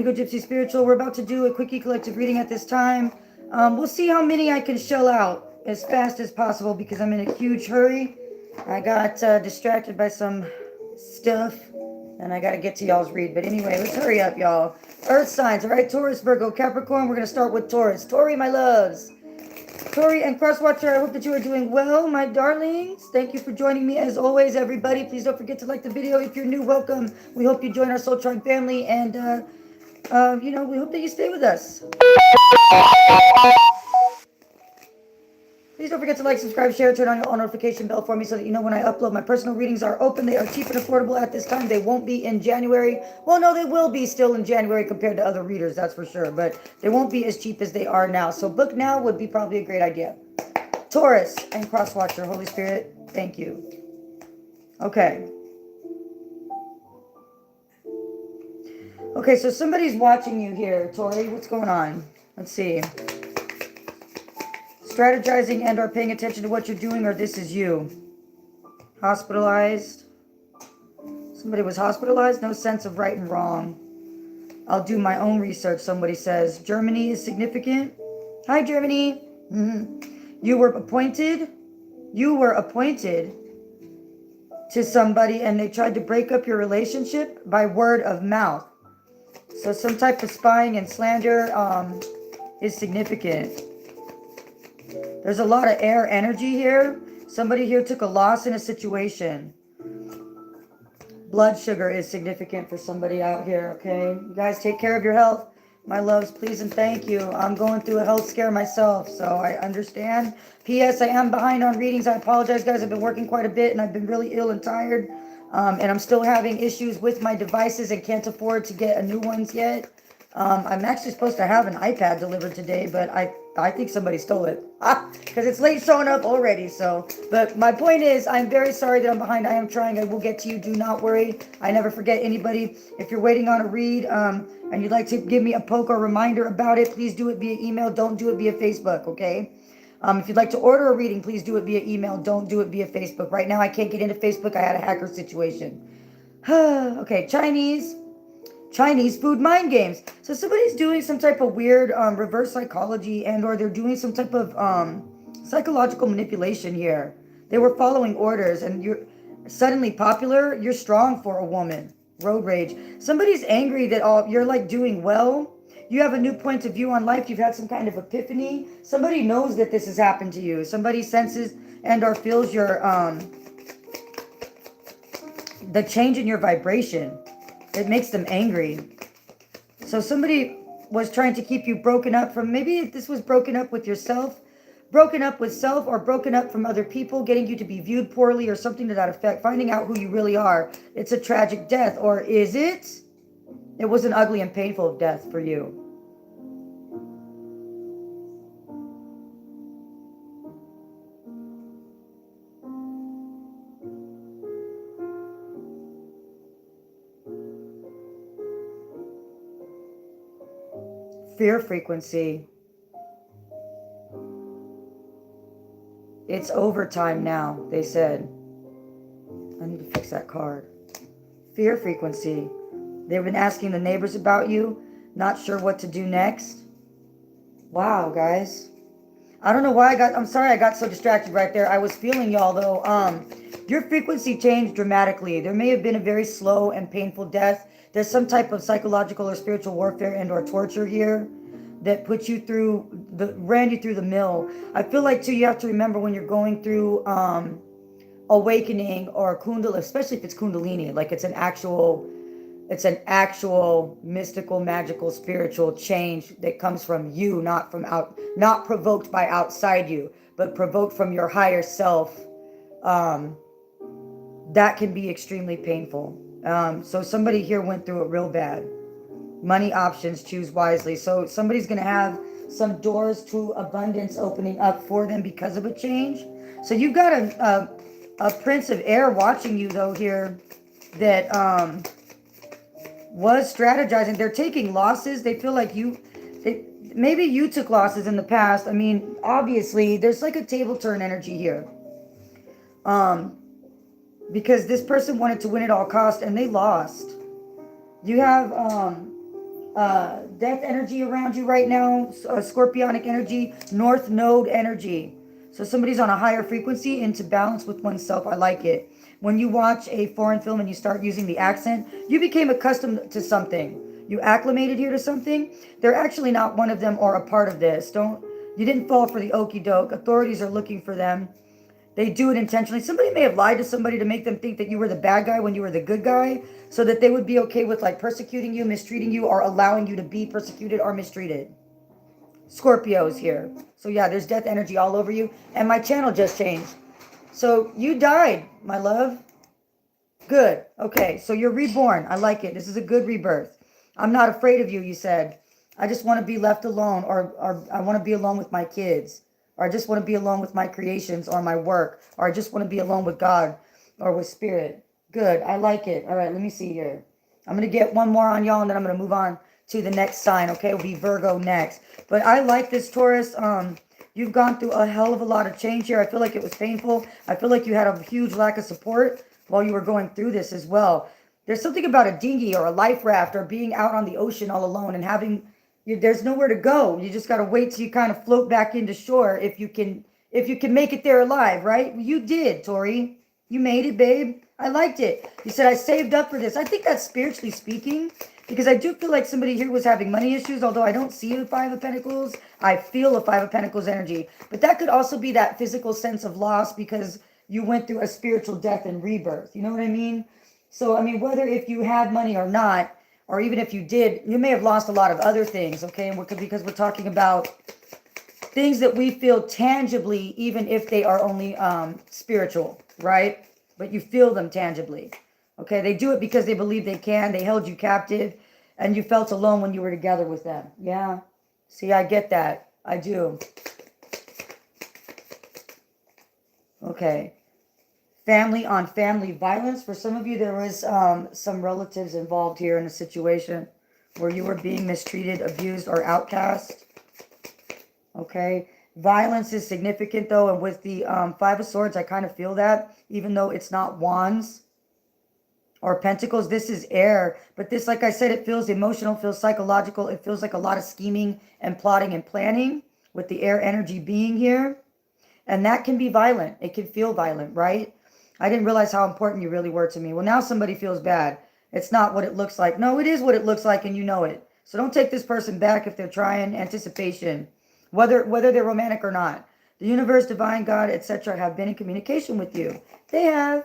Indigo Gypsy Spiritual. We're about to do a quickie collective reading at this time. We'll see how many I can shell out as fast as possible because I'm in a huge hurry. I got distracted by some stuff and I got to get to y'all's read. But anyway, let's hurry up, y'all. Earth signs, all right? Taurus, Virgo, Capricorn. We're going to start with Taurus. Tori, my loves. Tori and Crosswatcher, I hope that you are doing well, my darlings. Thank you for joining me as always, everybody. Please don't forget to like the video. If you're new, welcome. We hope you join our Soul Tribe family and we hope that you stay with us. Please don't forget to like, subscribe, share, turn on your all notification bell for me so that you know when I upload. My personal readings are open. They are cheap and affordable at this time. They won't be in January. Well, no, they will be still in January compared to other readers, that's for sure. But they won't be as cheap as they are now. So book now would be probably a great idea. Taurus and Crosswatcher, Holy Spirit, thank you. Okay. Okay, so somebody's watching you here, Tori. What's going on? Let's see. Strategizing and or paying attention to what you're doing, or this is you. Hospitalized. Somebody was hospitalized. No sense of right and wrong. I'll do my own research, somebody says. Germany is significant. Hi, Germany. You were appointed. You were appointed to somebody and they tried to break up your relationship by word of mouth. So some type of spying and slander is significant. There's a lot of air energy here. Somebody here took a loss in a situation. Blood sugar is significant for somebody out here, okay? You guys take care of your health. My loves, please and thank you. I'm going through a health scare myself, so I understand. P.S. I am behind on readings. I apologize, guys. I've been working quite a bit, and I've been really ill and tired. And I'm still having issues with my devices and can't afford to get a new ones yet. I'm actually supposed to have an iPad delivered today, but I think somebody stole it. Because it's late showing up already, so. But my point is, I'm very sorry that I'm behind. I am trying. I will get to you. Do not worry. I never forget anybody. If you're waiting on a read and you'd like to give me a poke or reminder about it, please do it via email. Don't do it via Facebook, okay? If you'd like to order a reading, please do it via email. Don't do it via Facebook. Right now, I can't get into Facebook. I had a hacker situation. Okay, Chinese food mind games. So somebody's doing some type of weird reverse psychology and or they're doing some type of psychological manipulation here. They were following orders and you're suddenly popular. You're strong for a woman. Road rage. Somebody's angry that you're like doing well. You have a new point of view on life. You've had some kind of epiphany. Somebody knows that this has happened to you. Somebody senses and or feels your the change in your vibration. It makes them angry. So somebody was trying to keep you broken up from, maybe this was broken up with yourself, broken up with self, or broken up from other people, getting you to be viewed poorly or something to that effect, finding out who you really are. It's a tragic death, or is it? It was an ugly and painful death for you. Fear frequency. It's overtime now, they said. I need to fix that card. Fear frequency. They've been asking the neighbors about you, not sure what to do next. Wow, guys. I don't know why I'm sorry I got so distracted right there. I was feeling y'all though. Your frequency changed dramatically. There may have been a very slow and painful death. There's some type of psychological or spiritual warfare and or torture here that put you through ran you through the mill. I feel like too, you have to remember when you're going through awakening or kundalini, especially if it's kundalini, like it's an actual mystical, magical, spiritual change that comes from you, not provoked by outside you, but provoked from your higher self. That can be extremely painful. So somebody here went through it real bad. Money options, choose wisely. So somebody's going to have some doors to abundance opening up for them because of a change. So you've got a Prince of Air watching you though here that was strategizing. They're taking losses. They feel like maybe you took losses in the past. I mean, obviously there's like a table turn energy here. Because this person wanted to win at all costs and they lost. You have death energy around you right now, scorpionic energy, north node energy. So somebody's on a higher frequency into balance with oneself. I like it. When you watch a foreign film and you start using the accent, you became accustomed to something. You acclimated here to something. They're actually not one of them or a part of this. You didn't fall for the okie doke. Authorities are looking for them. They do it intentionally. Somebody may have lied to somebody to make them think that you were the bad guy when you were the good guy, so that they would be okay with like persecuting you, mistreating you, or allowing you to be persecuted or mistreated. Scorpios here. So yeah, there's death energy all over you. And my channel just changed. So you died, my love. Good. Okay, so you're reborn. I like it. This is a good rebirth. I'm not afraid of you, you said. I just want to be left alone, or I want to be alone with my kids, or I just want to be alone with my creations or my work, or I just want to be alone with God or with spirit. Good. I like it. All right, let me see here. I'm going to get one more on y'all, and then I'm going to move on to the next sign. Okay, it'll be Virgo next. But I like this, Taurus. You've gone through a hell of a lot of change here. I feel like it was painful. I feel like you had a huge lack of support while you were going through this as well. There's something about a dinghy or a life raft or being out on the ocean all alone and having, there's nowhere to go. You just got to wait till you kind of float back into shore if you can make it there alive, right? You did, Tori. You made it, babe. I liked it. You said, I saved up for this. I think that's spiritually speaking, because I do feel like somebody here was having money issues, although I don't see a Five of Pentacles. I feel a Five of Pentacles energy. But that could also be that physical sense of loss because you went through a spiritual death and rebirth. You know what I mean? So, I mean, whether if you had money or not, or even if you did, you may have lost a lot of other things, okay? And because we're talking about things that we feel tangibly, even if they are only spiritual, right? But you feel them tangibly, okay? They do it because they believe they can. They held you captive, and you felt alone when you were together with them. Yeah. See, I get that. I do. Okay. Family on family violence. For some of you, there was some relatives involved here in a situation where you were being mistreated, abused, or outcast. Okay. Violence is significant, though, and with the Five of Swords, I kind of feel that, even though it's not wands or pentacles, this is air. But this, like I said, it feels emotional, feels psychological. It feels like a lot of scheming and plotting and planning with the air energy being here. And that can be violent. It can feel violent, right? I didn't realize how important you really were to me. Well, now somebody feels bad. It's not what it looks like. No, it is what it looks like, and you know it. So don't take this person back if they're trying. Anticipation, whether they're romantic or not. The universe, divine, God, etc. have been in communication with you. They have.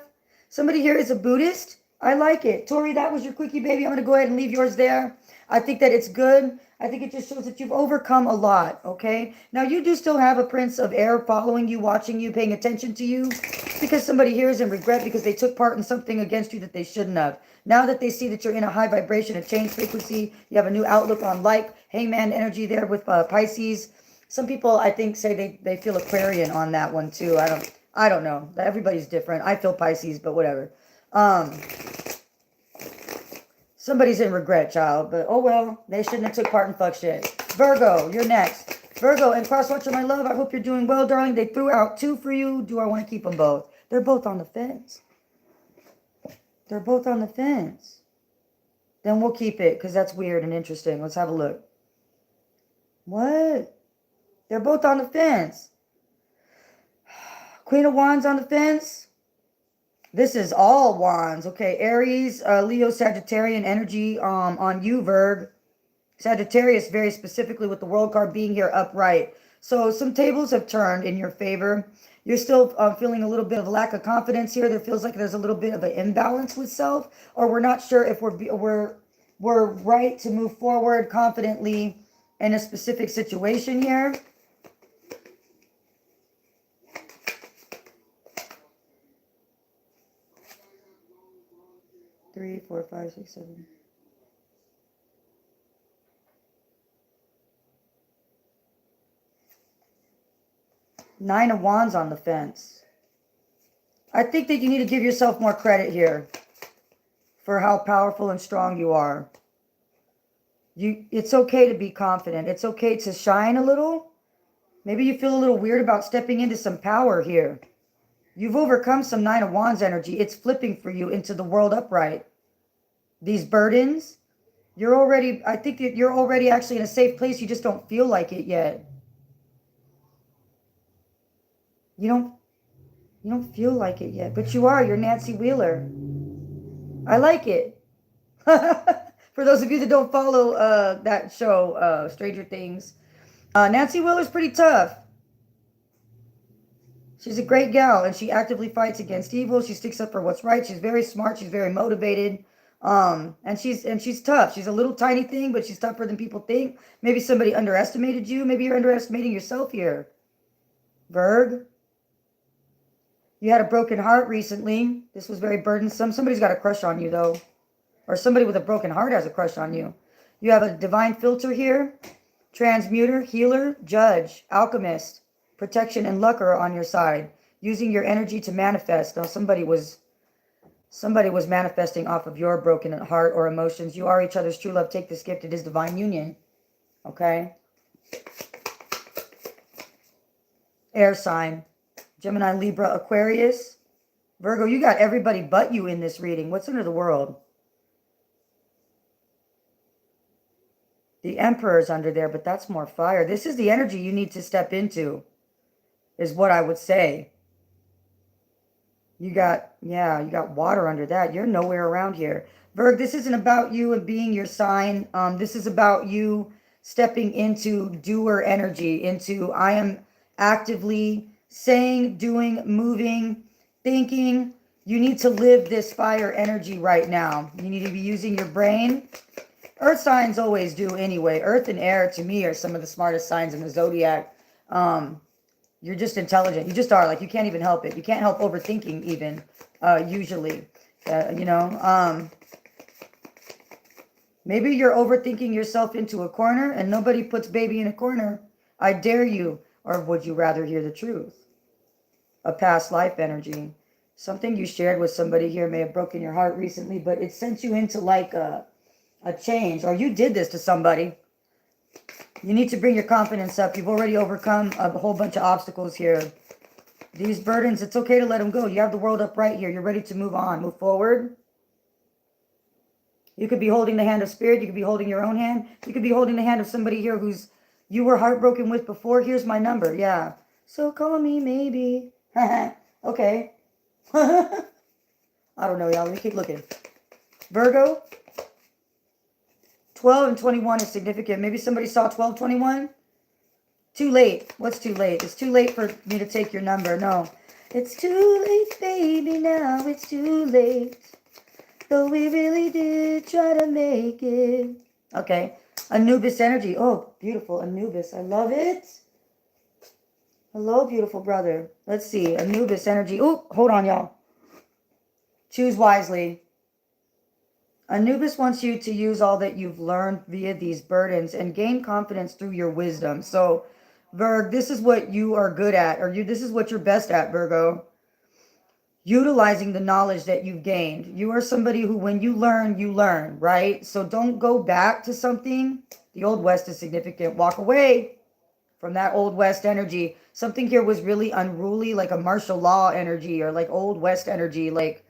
Somebody here is a Buddhist. I like it. Tori, that was your quickie, baby. I'm going to go ahead and leave yours there. I think that it's good. I think it just shows that you've overcome a lot, okay? Now, you do still have a Prince of Air following you, watching you, paying attention to you, because somebody here is in regret because they took part in something against you that they shouldn't have. Now that they see that you're in a high vibration, a change frequency, you have a new outlook on life, hangman energy there with Pisces. Some people, I think, say they feel Aquarian on that one, too. I don't know. Everybody's different. I feel Pisces, but whatever. Somebody's in regret, child, but oh well, they shouldn't have took part in fuck shit. Virgo, you're next. Virgo and Crosswatcher, my love, I hope you're doing well, darling. They threw out 2 for you. Do I want to keep them both? They're both on the fence. They're both on the fence. Then we'll keep it, because that's weird and interesting. Let's have a look. What? They're both on the fence. Queen of Wands on the fence. This is all wands. Okay, Aries, Leo, Sagittarian energy on you, Virg. Sagittarius, very specifically with the World card being here upright. So some tables have turned in your favor. You're still feeling a little bit of a lack of confidence here. There feels like there's a little bit of an imbalance with self, or we're not sure if we're right to move forward confidently in a specific situation here. 3, 4, 5, 6, 7. Nine of Wands on the fence. I think that you need to give yourself more credit here for how powerful and strong you are. It's okay to be confident. It's okay to shine a little. Maybe you feel a little weird about stepping into some power here. You've overcome some Nine of Wands energy. It's flipping for you into the world upright. These burdens, You're already, I think that you're already actually in a safe place. You just don't feel like it yet. You don't feel like it yet, but you are. You're Nancy Wheeler. I like it. For those of you that don't follow that show, Stranger Things, Nancy Wheeler's pretty tough. She's a great gal, and she actively fights against evil. She sticks up for what's right. She's very smart. She's very motivated. And she's tough. She's a little tiny thing, but she's tougher than people think. Maybe somebody underestimated you. Maybe you're underestimating yourself here. Virg. You had a broken heart recently. This was very burdensome. Somebody's got a crush on you, though. Or somebody with a broken heart has a crush on you. You have a divine filter here. Transmuter, healer, judge, alchemist. Protection and luck are on your side. Using your energy to manifest. Now, somebody was manifesting off of your broken heart or emotions. You are each other's true love. Take this gift. It is divine union. Okay? Air sign. Gemini, Libra, Aquarius. Virgo, you got everybody but you in this reading. What's under the world? The Emperor's under there, but that's more fire. This is the energy you need to step into, is what I would say. You got water under that. You're nowhere around here. Virg, this isn't about you and being your sign. This is about you stepping into doer energy, into I am actively saying, doing, moving, thinking. You need to live this fire energy right now. You need to be using your brain. Earth signs always do anyway. Earth and air, to me, are some of the smartest signs in the zodiac. You're just intelligent. You just are. Like, you can't even help it. You can't help overthinking even, usually. Maybe you're overthinking yourself into a corner, and nobody puts baby in a corner. I dare you. Or would you rather hear the truth? A past life energy. Something you shared with somebody here may have broken your heart recently, but it sent you into like a change. Or you did this to somebody. You need to bring your confidence up. You've already overcome a whole bunch of obstacles here. These burdens, it's okay to let them go. You have the world up right here. You're ready to move on, move forward. You could be holding the hand of spirit. You could be holding your own hand. You could be holding the hand of somebody here who's you were heartbroken with before. Here's my number. Yeah. So call me maybe. Okay. I don't know, y'all. Let me keep looking. Virgo. 12 and 21 is significant. Maybe somebody saw 1221. Too late. What's too late? It's too late for me to take your number. No. It's too late, baby. Now it's too late. Though we really did try to make it. Okay. Anubis energy. Oh, beautiful. Anubis. I love it. Hello, beautiful brother. Let's see. Anubis energy. Oh, hold on, y'all. Choose wisely. Anubis wants you to use all that you've learned via these burdens and gain confidence through your wisdom. So, Virg, this is what you are good at, or this is what you're best at, Virgo. Utilizing the knowledge that you've gained. You are somebody who, when you learn, right? So don't go back to something. The Old West is significant. Walk away from that Old West energy. Something here was really unruly, like a martial law energy or like Old West energy, like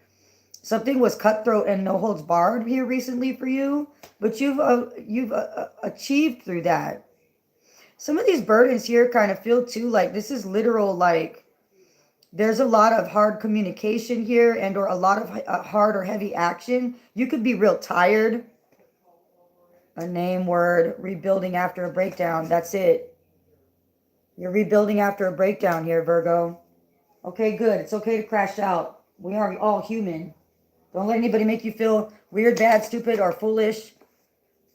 something was cutthroat and no holds barred here recently for you, but you've achieved through that. Some of these burdens here kind of feel too like this is literal, like there's a lot of hard communication here and or a lot of hard or heavy action. You could be real tired. A name word, rebuilding after a breakdown. That's it. You're rebuilding after a breakdown here, Virgo. Okay, good. It's okay to crash out. We are all human. Don't let anybody make you feel weird, bad, stupid, or foolish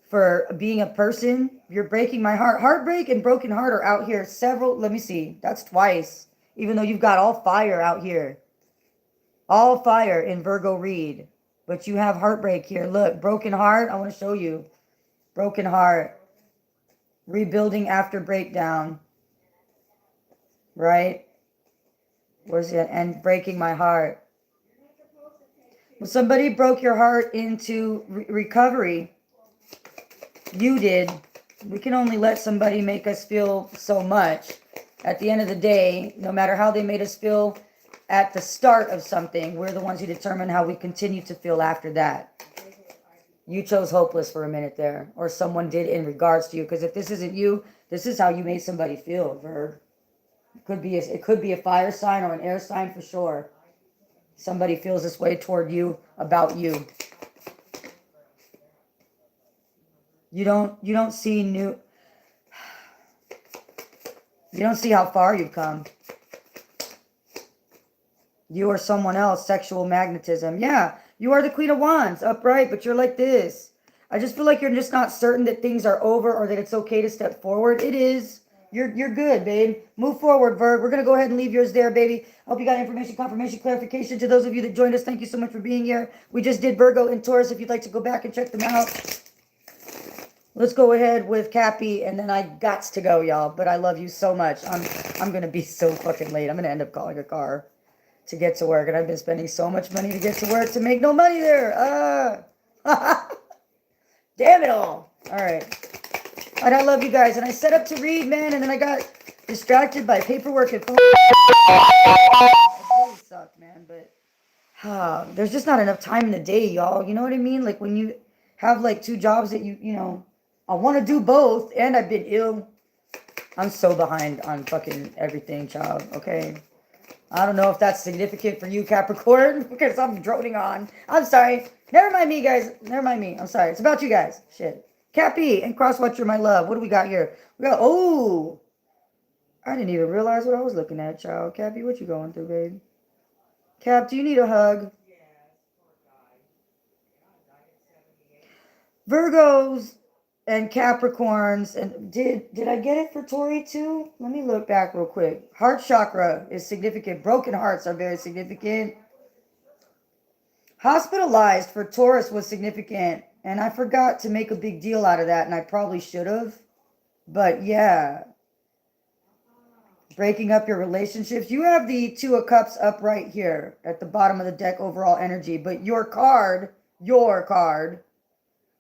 for being a person. You're breaking my heart. Heartbreak and broken heart are out here several. Let me see. That's twice. Even though you've got all fire out here. All fire in Virgo read. But you have heartbreak here. Look, broken heart. I want to show you. Broken heart. Rebuilding after breakdown. Right? Where's it? And breaking my heart. Well, somebody broke your heart into recovery. You did. We can only let somebody make us feel so much. At the end of the day, no matter how they made us feel at the start of something, we're the ones who determine how we continue to feel after that. You chose hopeless for a minute there, or someone did in regards to you. Because if this isn't you, this is how you made somebody feel, Verb. It could be a fire sign or an air sign for sure. Somebody feels this way toward you, about you. You don't see how far you've come. You or someone else, sexual magnetism. Yeah, you are the Queen of Wands, upright, but you're like this. I just feel like you're just not certain that things are over or that it's okay to step forward. It is. You're good, babe. Move forward, Virg. We're going to go ahead and leave yours there, baby. I hope you got information, confirmation, clarification. To those of you that joined us, thank you so much for being here. We just did Virgo and Taurus. If you'd like to go back and check them out. Let's go ahead with Cappy, and then I gots to go, y'all. But I love you so much. I'm going to be so fucking late. I'm going to end up calling a car to get to work. And I've been spending so much money to get to work to make no money there. Damn it all. All right. And I love you guys. And I set up to read, man, and then I got distracted by paperwork and phone. It really sucked, man. But there's just not enough time in the day, y'all. You know what I mean? Like when you have like 2 jobs that you know, I want to do both, and I've been ill. I'm so behind on fucking everything, child. Okay. I don't know if that's significant for you, Capricorn, because I'm droning on. I'm sorry. Never mind me, guys. Never mind me. I'm sorry. It's about you guys. Shit. Cappy and Crosswatcher, my love. What do we got here? We got, oh, I didn't even realize what I was looking at, child. Cappy, what you going through, babe? Cap, do you need a hug? Virgos and Capricorns, and did I get it for Tori too? Let me look back real quick. Heart chakra is significant. Broken hearts are very significant. Hospitalized for Taurus was significant, and I forgot to make a big deal out of that, and I probably should have. But yeah, breaking up your relationships. You have the 2 of Cups up right here at the bottom of the deck, overall energy, but your card,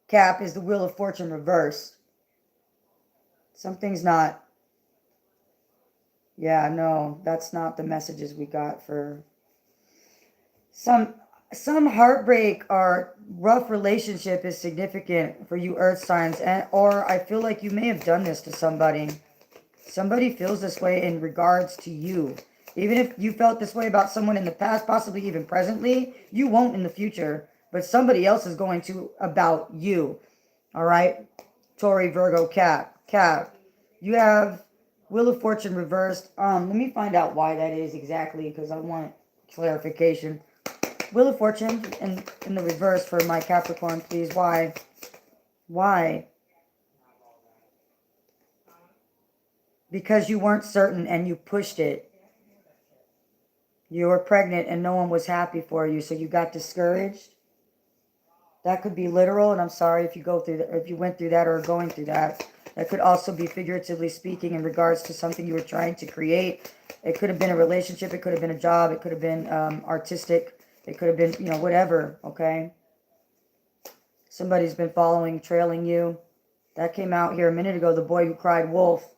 Cap, is the Wheel of Fortune reversed. Something's not. Yeah, no, that's not the messages we got for some heartbreak or rough relationship is significant for you earth signs, or I feel like you may have done this to somebody. Somebody feels this way in regards to you. Even if you felt this way about someone in the past, possibly even presently, you won't in the future. But somebody else is going to about you. All right? Tori, Virgo, Cap. You have Wheel of Fortune reversed. Let me find out why that is exactly, because I want clarification. Wheel of Fortune in the reverse for my Capricorn, please. Why? Because you weren't certain and you pushed it. You were pregnant and no one was happy for you, so you got discouraged. That could be literal, and I'm sorry if you went through that or are going through that. That could also be figuratively speaking in regards to something you were trying to create. It could have been a relationship. It could have been a job. It could have been artistic. It could have been, you know, whatever, okay? Somebody's been trailing you. That came out here a minute ago, the boy who cried wolf.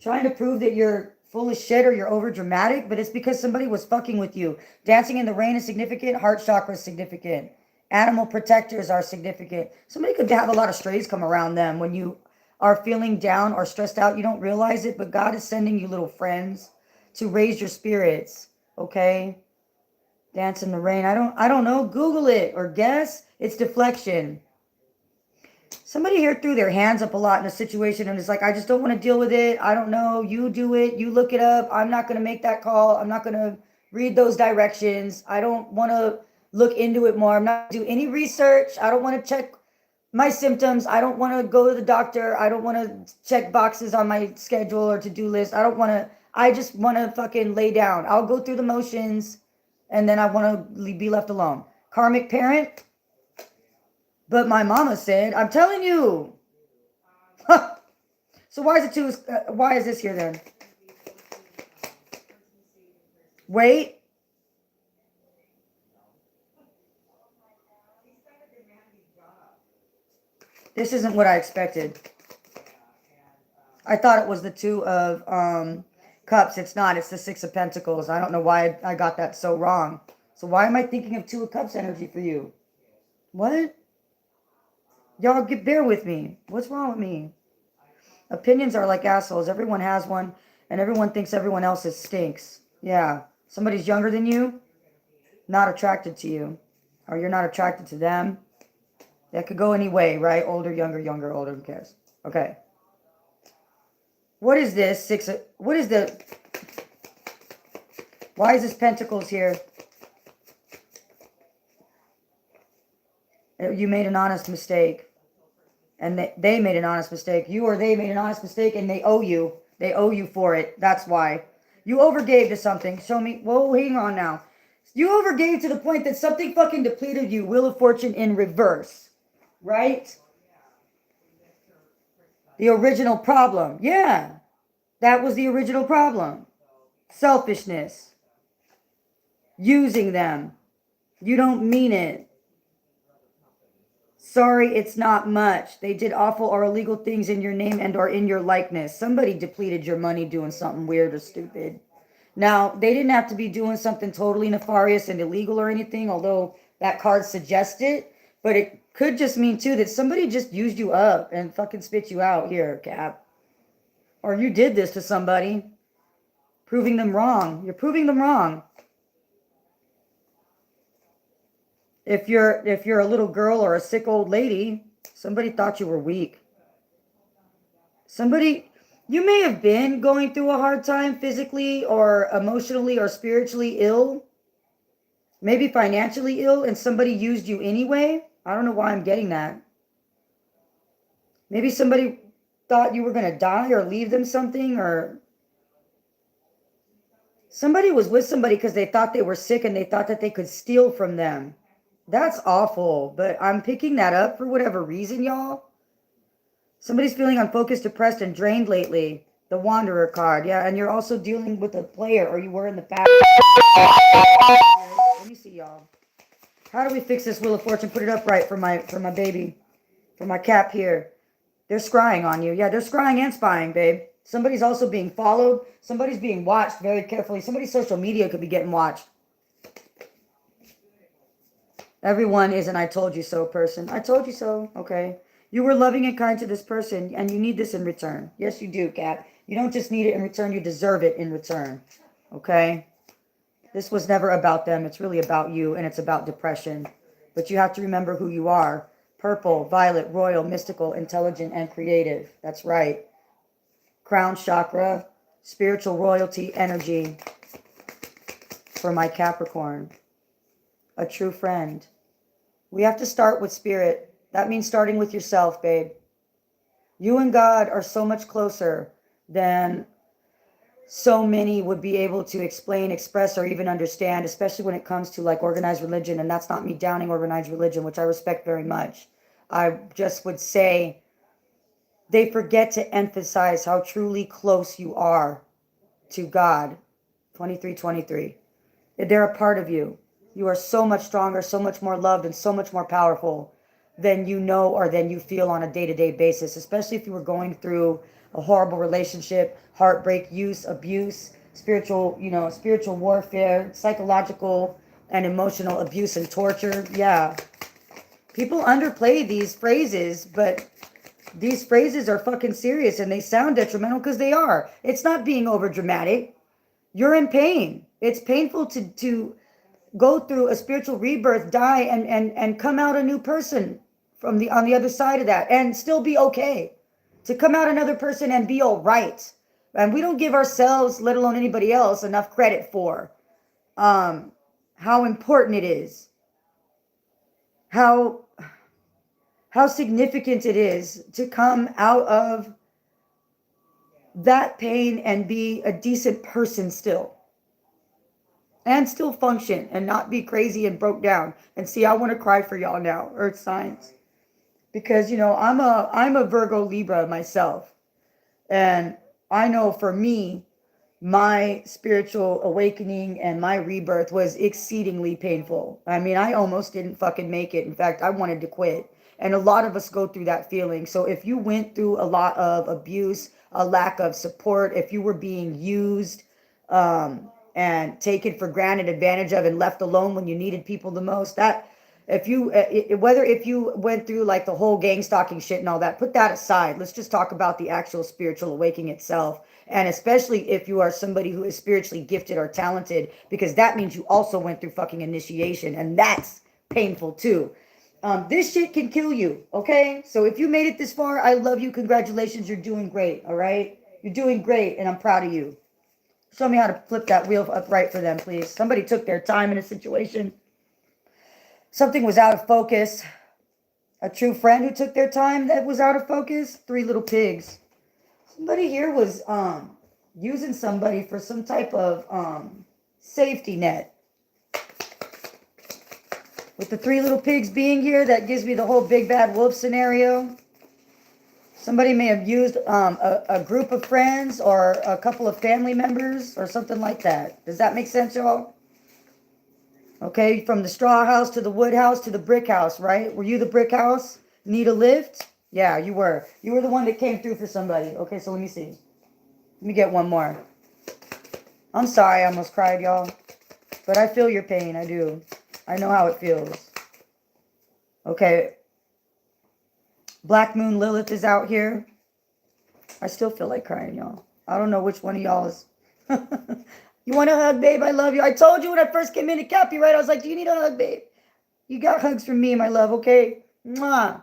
Trying to prove that you're full of shit or you're over dramatic, but it's because somebody was fucking with you. Dancing in the rain is significant. Heart chakra is significant. Animal protectors are significant. Somebody could have a lot of strays come around them when you are feeling down or stressed out. You don't realize it, but God is sending you little friends to raise your spirits, okay? Dance in the rain. I don't know. Google it or guess. It's deflection. Somebody here threw their hands up a lot in a situation and is like, I just don't want to deal with it. I don't know. You do it. You look it up. I'm not going to make that call. I'm not going to read those directions. I don't want to look into it more. I'm not going to do any research. I don't want to check my symptoms. I don't want to go to the doctor. I don't want to check boxes on my schedule or to-do list. I just want to fucking lay down. I'll go through the motions and then I want to be left alone. Karmic parent. But my mama said, I'm telling you. So why is this here then? Wait. This isn't what I expected. I thought it was the 2 of Cups. It's not. It's the 6 of Pentacles. I don't know why I got that so wrong. So why am I thinking of 2 of Cups energy for you? What? Y'all bear with me. What's wrong with me? Opinions are like assholes. Everyone has one, and everyone thinks everyone else's stinks. Yeah. Somebody's younger than you, not attracted to you. Or you're not attracted to them. That could go any way, right? Older, younger, younger, older, who cares? Okay. What is this? What is the... Why is this Pentacles here? You made an honest mistake. And they made an honest mistake. You or they made an honest mistake, and they owe you. They owe you for it. That's why. You overgave to something. Show me. Whoa, hang on now. You overgave to the point that something fucking depleted you. Wheel of Fortune in reverse. Right? The original problem. Yeah. That was the original problem. Selfishness. Using them. You don't mean it. Sorry, it's not much. They did awful or illegal things in your name and or in your likeness. Somebody depleted your money doing something weird or stupid. Now, they didn't have to be doing something totally nefarious and illegal or anything, although that card suggests it. But it could just mean, too, that somebody just used you up and fucking spit you out here, Cap. Or you did this to somebody, proving them wrong. You're proving them wrong. If you're a little girl or a sick old lady, somebody thought you were weak. You may have been going through a hard time physically or emotionally or spiritually ill. Maybe financially ill, and somebody used you anyway. I don't know why I'm getting that. Maybe somebody thought you were going to die or leave them something, or somebody was with somebody because they thought they were sick and they thought that they could steal from them. That's awful, but I'm picking that up for whatever reason, y'all. Somebody's feeling unfocused, depressed, and drained lately. The Wanderer card, yeah, and you're also dealing with a player, or you were in the past. Let me see, y'all. How do we fix this Wheel of Fortune? Put it upright for my baby, for my Cap here. They're scrying on you. Yeah, they're scrying and spying, babe. Somebody's also being followed. Somebody's being watched very carefully. Somebody's social media could be getting watched. Everyone is an I told you so person. I told you so. Okay. You were loving and kind to this person, and you need this in return. Yes, you do, Kat. You don't just need it in return. You deserve it in return. Okay? This was never about them. It's really about you, and it's about depression. But you have to remember who you are. Purple, violet, royal, mystical, intelligent, and creative. That's right. Crown chakra, spiritual royalty, energy for my Capricorn. A true friend. We have to start with spirit. That means starting with yourself, babe. You and God are so much closer than so many would be able to explain, express, or even understand, especially when it comes to like organized religion. And that's not me downing organized religion, which I respect very much. I just would say they forget to emphasize how truly close you are to God. 2323. They're a part of you. You are so much stronger, so much more loved, and so much more powerful than you know or than you feel on a day-to-day basis, especially if you were going through a horrible relationship, heartbreak, abuse, spiritual warfare, psychological and emotional abuse and torture. Yeah. People underplay these phrases, but these phrases are fucking serious and they sound detrimental because they are. It's not being over dramatic. You're in pain. It's painful to go through a spiritual rebirth, die, and come out a new person on the other side of that, and still be okay. To come out another person and be all right. And we don't give ourselves, let alone anybody else, enough credit for how important it is, how significant it is to come out of that pain and be a decent person still. And still function and not be crazy and broke down. And see, I want to cry for y'all now, Earth signs. Because, I'm a Virgo Libra myself. And I know for me, my spiritual awakening and my rebirth was exceedingly painful. I mean, I almost didn't fucking make it. In fact, I wanted to quit. And a lot of us go through that feeling. So if you went through a lot of abuse, a lack of support, if you were being used, and taken for granted, advantage of, and left alone when you needed people the most, if you, if you went through like the whole gang stalking shit and all that, put that aside. Let's just talk about the actual spiritual awakening itself. And especially if you are somebody who is spiritually gifted or talented, because that means you also went through fucking initiation, and that's painful too. This shit can kill you, okay? So if you made it this far, I love you. Congratulations, you're doing great, all right? You're doing great, and I'm proud of you. Show me how to flip that wheel upright for them, please. Somebody took their time in a situation. Something was out of focus. A true friend who took their time that was out of focus. 3 little pigs. Somebody here was using somebody for some type of safety net. With the 3 little pigs being here, that gives me the whole big bad wolf scenario. Somebody may have used a group of friends or a couple of family members or something like that. Does that make sense, y'all? Okay, from the straw house to the wood house to the brick house, right? Were you the brick house? Need a lift? Yeah, you were. You were the one that came through for somebody. Okay, so let me see. Let me get one more. I'm sorry, I almost cried, y'all. But I feel your pain, I do. I know how it feels. Okay. Black Moon Lilith is out here. I still feel like crying, y'all. I don't know which one of y'all is. You want a hug, babe? I love you. I told you when I first came in to Cappy, right? I was like, do you need a hug, babe? You got hugs from me, my love, okay? Mwah.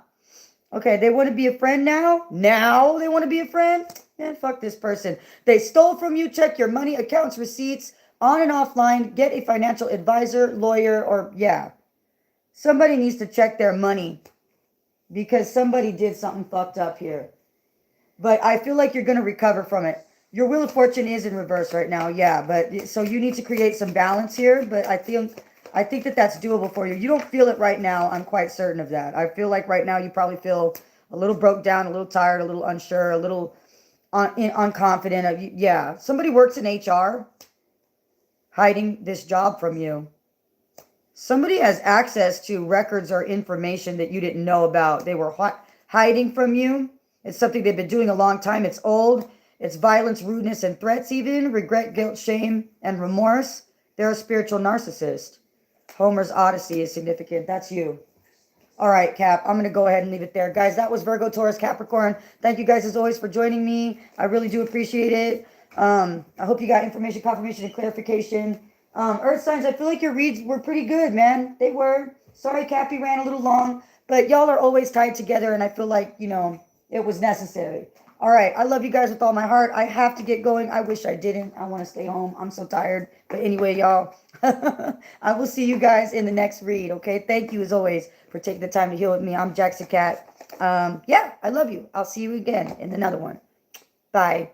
Okay, they want to be a friend now? Now they want to be a friend? Man, fuck this person. They stole from you. Check your money, accounts, receipts, on and offline. Get a financial advisor, lawyer, or yeah. Somebody needs to check their money because somebody did something fucked up here. But I feel like you're going to recover from it. Your Wheel of Fortune is in reverse right now, yeah. But so you need to create some balance here. But I think that that's doable for you. You don't feel it right now. I'm quite certain of that. I feel like right now you probably feel a little broke down, a little tired, a little unsure, a little unconfident. Yeah, somebody works in HR hiding this job from you. Somebody has access to records or information that you didn't know about. They were hiding from you. It's something they've been doing a long time. It's old. It's violence, rudeness, and threats even. Regret, guilt, shame, and remorse. They're a spiritual narcissist. Homer's Odyssey is significant. That's you. All right, Cap. I'm going to go ahead and leave it there. Guys, that was Virgo, Taurus, Capricorn. Thank you guys as always for joining me. I really do appreciate it. I hope you got information, confirmation, and clarification. Earth signs, I feel like your reads were pretty good, man. They were. Sorry, Cappy ran a little long. But y'all are always tied together, and I feel like, you know, it was necessary. All right. I love you guys with all my heart. I have to get going. I wish I didn't. I want to stay home. I'm so tired. But anyway, y'all, I will see you guys in the next read, okay? Thank you, as always, for taking the time to heal with me. I'm JaxxZaKatt. Yeah, I love you. I'll see you again in another one. Bye.